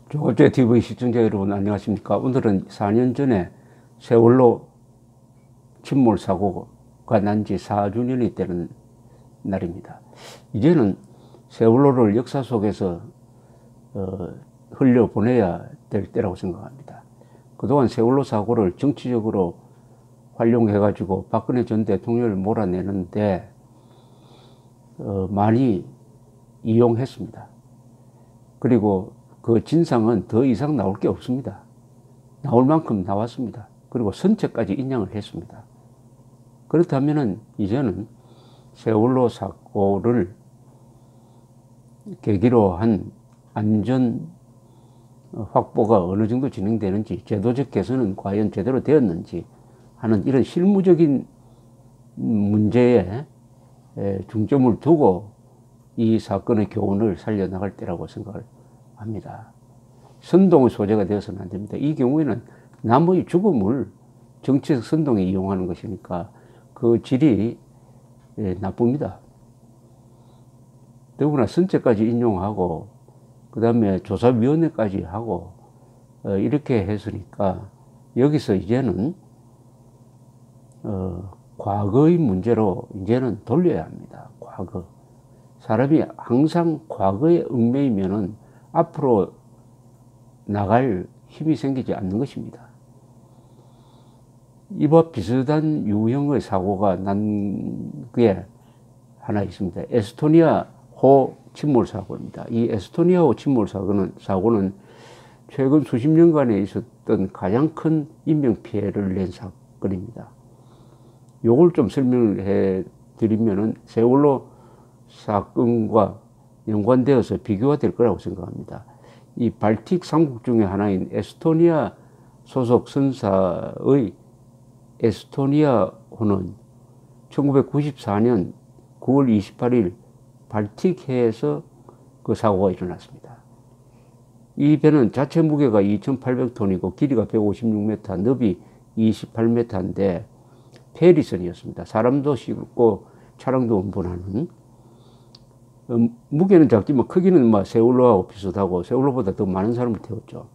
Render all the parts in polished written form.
조갑제 TV 시청자 여러분 안녕하십니까. 오늘은 4년 전에 세월호 침몰 사고가 난 지 4주년이 되는 날입니다. 이제는 세월호를 역사 속에서 흘려보내야 될 때라고 생각합니다. 그동안 세월호 사고를 정치적으로 활용해가지고 박근혜 전 대통령을 몰아내는데 많이 이용했습니다. 그리고 그 진상은 더 이상 나올 게 없습니다. 나올 만큼 나왔습니다. 그리고 선체까지 인양을 했습니다. 그렇다면 이제는 세월호 사고를 계기로 한 안전 확보가 어느 정도 진행되는지, 제도적 개선은 과연 제대로 되었는지 하는 이런 실무적인 문제에 중점을 두고 이 사건의 교훈을 살려나갈 때라고 생각을 합니다. 선동의 소재가 되어서는 안 됩니다. 이 경우에는 남의 죽음을 정치적 선동에 이용하는 것이니까 그 질이 나쁩니다. 더구나 선체까지 인용하고 그 다음에 조사위원회까지 하고 이렇게 했으니까 여기서 이제는 과거의 문제로 이제는 돌려야 합니다. 과거. 사람이 항상 과거에 얽매이면은 앞으로 나갈 힘이 생기지 않는 것입니다. 이와 비슷한 유형의 사고가 난 게 하나 있습니다. 에스토니아호 침몰 사고입니다. 이 에스토니아호 침몰 사고는 최근 수십 년간에 있었던 가장 큰 인명 피해를 낸 사건입니다. 요걸 좀 설명을 해 드리면은 세월호 사건과 연관되어서 비교가 될 거라고 생각합니다. 이 발틱 3국 중에 하나인 에스토니아 소속 선사의 에스토니아호는 1994년 9월 28일 발틱해에서 그 사고가 일어났습니다. 이 배는 자체 무게가 2,800톤이고 길이가 156m, 너비 28m인데 페리선이었습니다. 사람도 싣고 차량도 운반하는. 무게는 작지만 크기는 세월호하고 비슷하고 세월호보다 더 많은 사람을 태웠죠.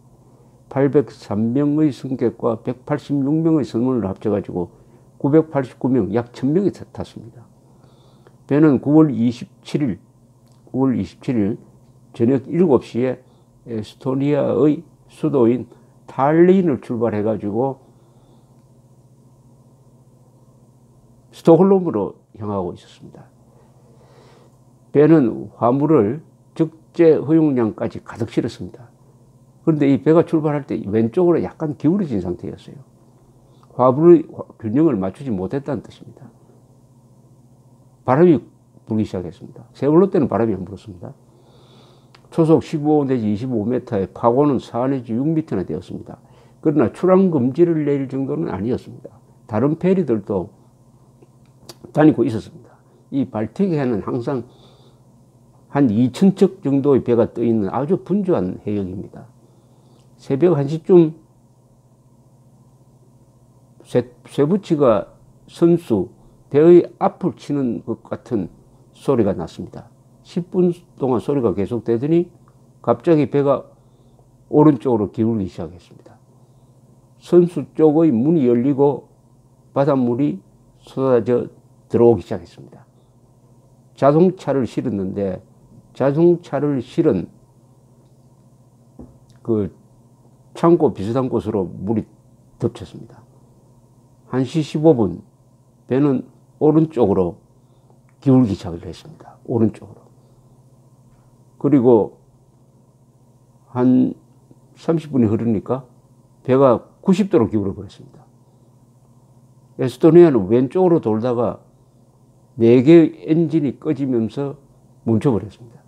803명의 승객과 186명의 선원을 합쳐가지고 989명, 약 1000명이 탔습니다. 배는 9월 27일 저녁 7시에 에스토니아의 수도인 탈린을 출발해가지고 스톡홀름으로 향하고 있었습니다. 배는 화물을 적재 허용량까지 가득 실었습니다. 그런데 이 배가 출발할 때 왼쪽으로 약간 기울어진 상태였어요. 화물의 균형을 맞추지 못했다는 뜻입니다. 바람이 불기 시작했습니다. 세월호 때는 바람이 안 불었습니다. 초속 15 내지 25m의 파고는 4 내지 6m나 되었습니다. 그러나 출항 금지를 내릴 정도는 아니었습니다. 다른 페리들도 다니고 있었습니다. 이 발틱해는 항상 한 2,000척 정도의 배가 떠 있는 아주 분주한 해역입니다. 새벽 1시쯤 쇠붙이가 선수 배의 앞을 치는 것 같은 소리가 났습니다. 10분 동안 소리가 계속되더니 갑자기 배가 오른쪽으로 기울기 시작했습니다. 선수 쪽의 문이 열리고 바닷물이 쏟아져 들어오기 시작했습니다. 자동차를 실었는데 자동차를 실은 그 창고 비슷한 곳으로 물이 덮쳤습니다. 1시 15분 배는 오른쪽으로 기울기 시작을 했습니다. 오른쪽으로. 그리고 한 30분이 흐르니까 배가 90도로 기울어 버렸습니다. 에스토니아는 왼쪽으로 돌다가 4개의 엔진이 꺼지면서 멈춰버렸습니다.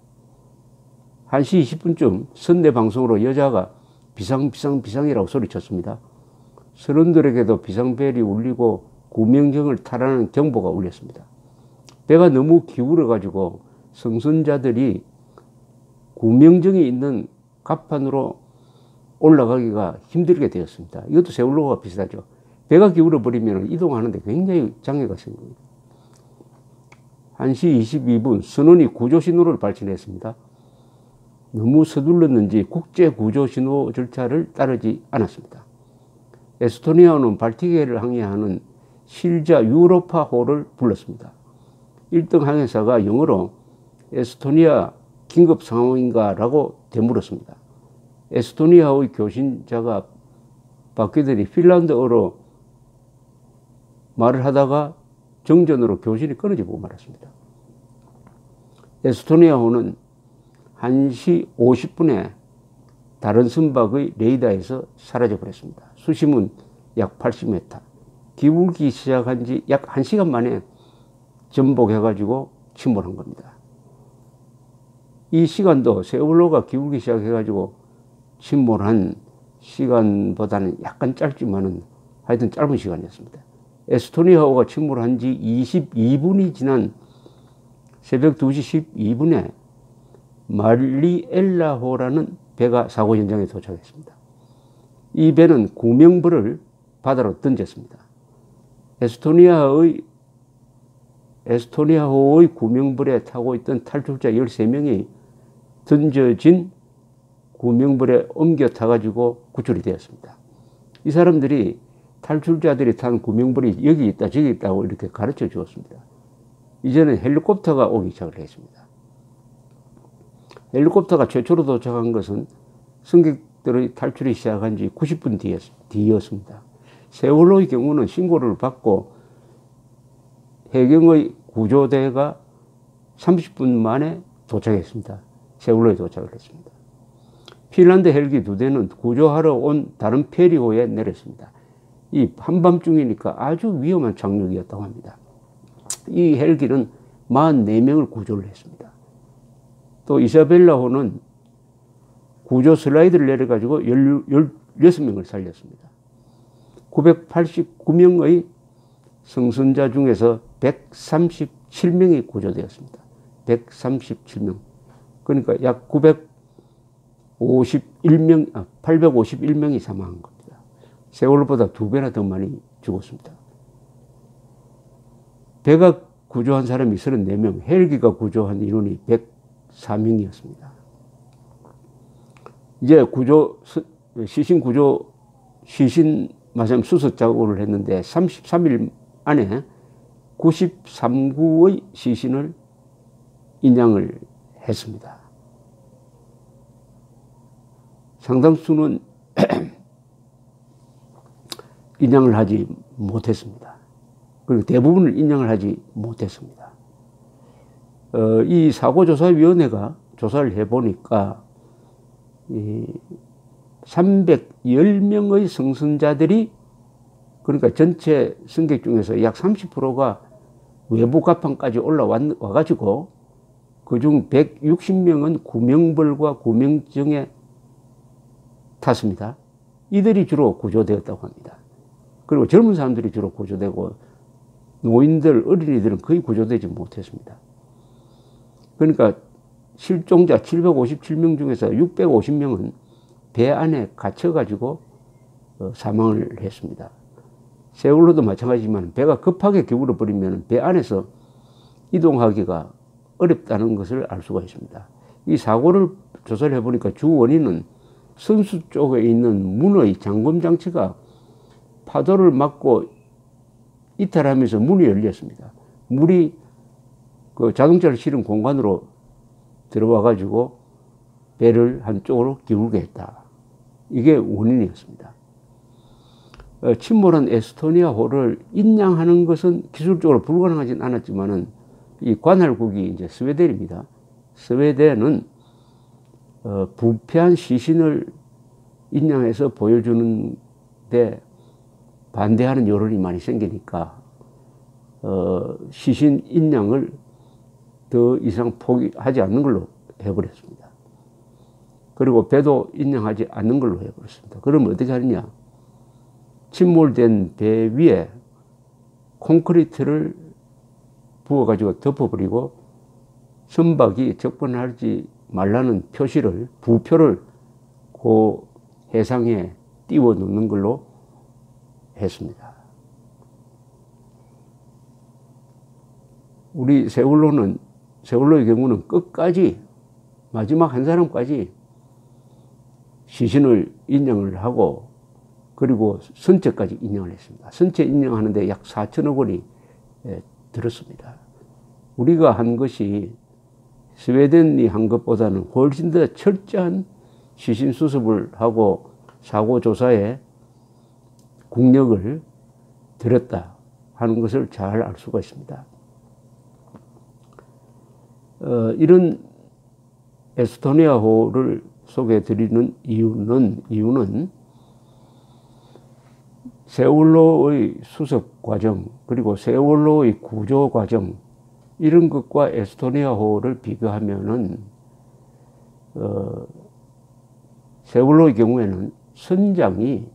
1시 20분쯤 선내 방송으로 여자가 비상이라고 소리쳤습니다. 선원들에게도 비상벨이 울리고 구명정을 타라는 경보가 울렸습니다. 배가 너무 기울어가지고 승선자들이 구명정이 있는 갑판으로 올라가기가 힘들게 되었습니다. 이것도 세월호와 비슷하죠. 배가 기울어버리면 이동하는데 굉장히 장애가 생깁니다. 1시 22분 선원이 구조 신호를 발신했습니다. 너무 서둘렀는지 국제구조 신호 절차를 따르지 않았습니다. 에스토니아호는 발티크해를 항해하는 실자 유로파호를 불렀습니다. 1등 항해사가 영어로 에스토니아 긴급 상황인가 라고 되물었습니다. 에스토니아의 교신자가 바뀌더니 핀란드어로 말을 하다가 정전으로 교신이 끊어지고 말았습니다. 에스토니아호는 1시 50분에 다른 선박의 레이더에서 사라져버렸습니다. 수심은 약 80m. 기울기 시작한 지 약 1시간 만에 전복해가지고 침몰한 겁니다. 이 시간도 세월호가 기울기 시작해가지고 침몰한 시간보다는 약간 짧지만은 하여튼 짧은 시간이었습니다. 에스토니아호가 침몰한 지 22분이 지난 새벽 2시 12분에 마리엘라호라는 배가 사고 현장에 도착했습니다. 이 배는 구명불을 바다로 던졌습니다. 에스토니아호의 구명불에 타고 있던 탈출자 13명이 던져진 구명불에 옮겨 타가지고 구출이 되었습니다. 이 사람들이 탈출자들이 탄 구명불이 여기 있다 저기 있다고 이렇게 가르쳐 주었습니다. 이제는 헬리콥터가 오기 시작을 했습니다. 헬리콥터가 최초로 도착한 것은 승객들의 탈출이 시작한 지 90분 뒤였습니다. 세월호의 경우는 신고를 받고 해경의 구조대가 30분 만에 도착했습니다. 세월호에 도착을 했습니다. 핀란드 헬기 2대는 구조하러 온 다른 페리호에 내렸습니다. 이 한밤중이니까 아주 위험한 착륙이었다고 합니다. 이 헬기는 44명을 구조를 했습니다. 또 이사벨라호는 구조 슬라이드를 내려가지고 16명을 살렸습니다. 989명의 승선자 중에서 137명이 구조되었습니다. 137명. 그러니까 약 851명이 사망한 겁니다. 세월호보다 2배나 더 많이 죽었습니다. 배가 구조한 사람이 34명, 헬기가 구조한 인원이 104명이었습니다. 이제 시신 마지막 수습 작업을 했는데 33일 안에 93구의 시신을 인양을 했습니다. 상당수는 인양을 하지 못했습니다. 그리고 대부분을 인양을 하지 못했습니다. 이 사고조사위원회가 조사를 해보니까 310명의 승선자들이 그러니까 전체 승객 중에서 약 30%가 외부 갑판까지 올라와가지고 그중 160명은 구명벌과 구명정에 탔습니다. 이들이 주로 구조되었다고 합니다. 그리고 젊은 사람들이 주로 구조되고 노인들, 어린이들은 거의 구조되지 못했습니다. 그러니까 실종자 757명 중에서 650명은 배 안에 갇혀가지고 사망을 했습니다. 세월호도 마찬가지지만 배가 급하게 기울어 버리면 배 안에서 이동하기가 어렵다는 것을 알 수가 있습니다. 이 사고를 조사를 해보니까 주 원인은 선수 쪽에 있는 문의 잠금 장치가 파도를 막고 이탈하면서 문이 열렸습니다. 물이 그 자동차를 실은 공간으로 들어와 가지고 배를 한쪽으로 기울게 했다. 이게 원인이었습니다. 침몰한 에스토니아호를 인양하는 것은 기술적으로 불가능하진 않았지만은 이 관할국이 이제 스웨덴입니다. 스웨덴은 부패한 시신을 인양해서 보여주는데 반대하는 여론이 많이 생기니까 시신 인양을 더 이상 포기하지 않는 걸로 해버렸습니다. 그리고 배도 인양하지 않는 걸로 해버렸습니다. 그러면 어떻게 하느냐? 침몰된 배 위에 콘크리트를 부어가지고 덮어버리고 선박이 접근하지 말라는 표시를, 부표를 그 해상에 띄워 놓는 걸로 했습니다. 우리 세월호의 경우는 끝까지 마지막 한 사람까지 시신을 인정을 하고 그리고 선체까지 인정을 했습니다. 선체 인정하는데 약 4천억 원이 들었습니다. 우리가 한 것이 스웨덴이 한 것보다는 훨씬 더 철저한 시신 수습을 하고 사고 조사에 국력을 들였다 하는 것을 잘 알 수가 있습니다. 이런 에스토니아호를 소개해 드리는 이유는 세월호의 수습 과정 그리고 세월호의 구조 과정 이런 것과 에스토니아호를 비교하면은 세월호의 경우에는 선장이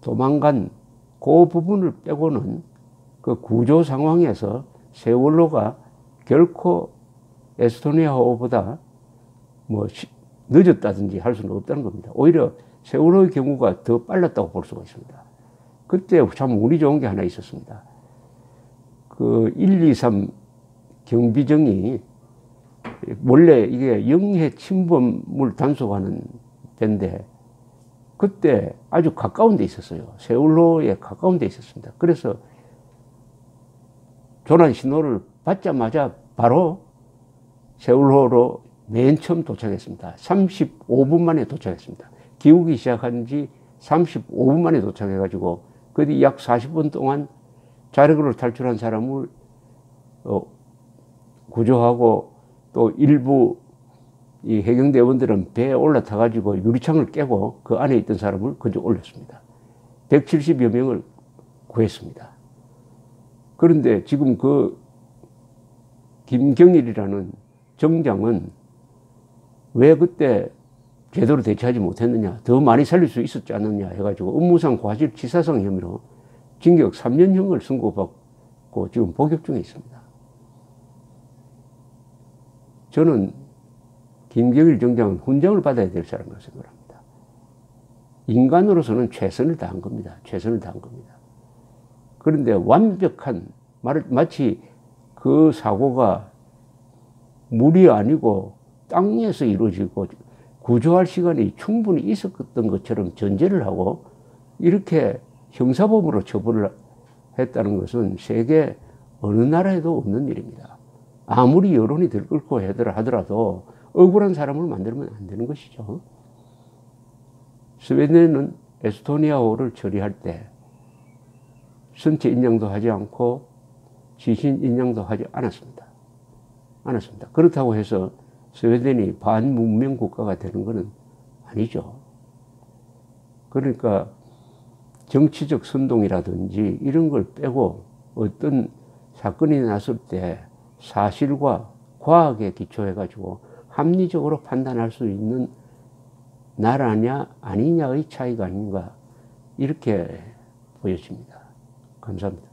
도망간 그 부분을 빼고는 그 구조 상황에서 세월호가 결코 에스토니아호보다 뭐 늦었다든지 할 수는 없다는 겁니다. 오히려 세월호의 경우가 더 빨랐다고 볼 수가 있습니다. 그때 참 운이 좋은 게 하나 있었습니다. 그 123 경비정이 원래 이게 영해 침범물 단속하는 데인데 그때 아주 가까운 데 있었어요. 세월호에 가까운 데 있었습니다. 그래서 조난 신호를 받자마자 바로 세월호로 맨 처음 도착했습니다. 35분 만에 도착했습니다. 기우기 시작한 지 35분 만에 도착해가지고 그 뒤 약 40분 동안 자력으로 탈출한 사람을 구조하고 또 일부 이 해경대원들은 배에 올라타가지고 유리창을 깨고 그 안에 있던 사람을 건져 올렸습니다. 170여 명을 구했습니다. 그런데 지금 그 김경일이라는 정장은 왜 그때 제대로 대처하지 못했느냐, 더 많이 살릴 수 있었지 않느냐 해가지고 업무상 과실치사상 혐의로 징역 3년형을 선고받고 지금 복역 중에 있습니다. 저는 김경일 정장은 훈장을 받아야 될 사람이라고 생각합니다. 인간으로서는 최선을 다한 겁니다. 최선을 다한 겁니다. 그런데 완벽한, 마치 그 사고가 물이 아니고 땅에서 이루어지고 구조할 시간이 충분히 있었던 것처럼 전제를 하고 이렇게 형사범으로 처벌을 했다는 것은 세계 어느 나라에도 없는 일입니다. 아무리 여론이 들끓고 하더라도 억울한 사람을 만들면 안 되는 것이죠. 스웨덴은 에스토니아호를 처리할 때 선체 인양도 하지 않고 시신 인양도 하지 않았습니다. 그렇다고 해서 스웨덴이 반문명 국가가 되는 것은 아니죠. 그러니까 정치적 선동이라든지 이런 걸 빼고 어떤 사건이 났을 때 사실과 과학에 기초해가지고 합리적으로 판단할 수 있는 나라냐 아니냐의 차이가 아닌가 이렇게 보여집니다. 감사합니다.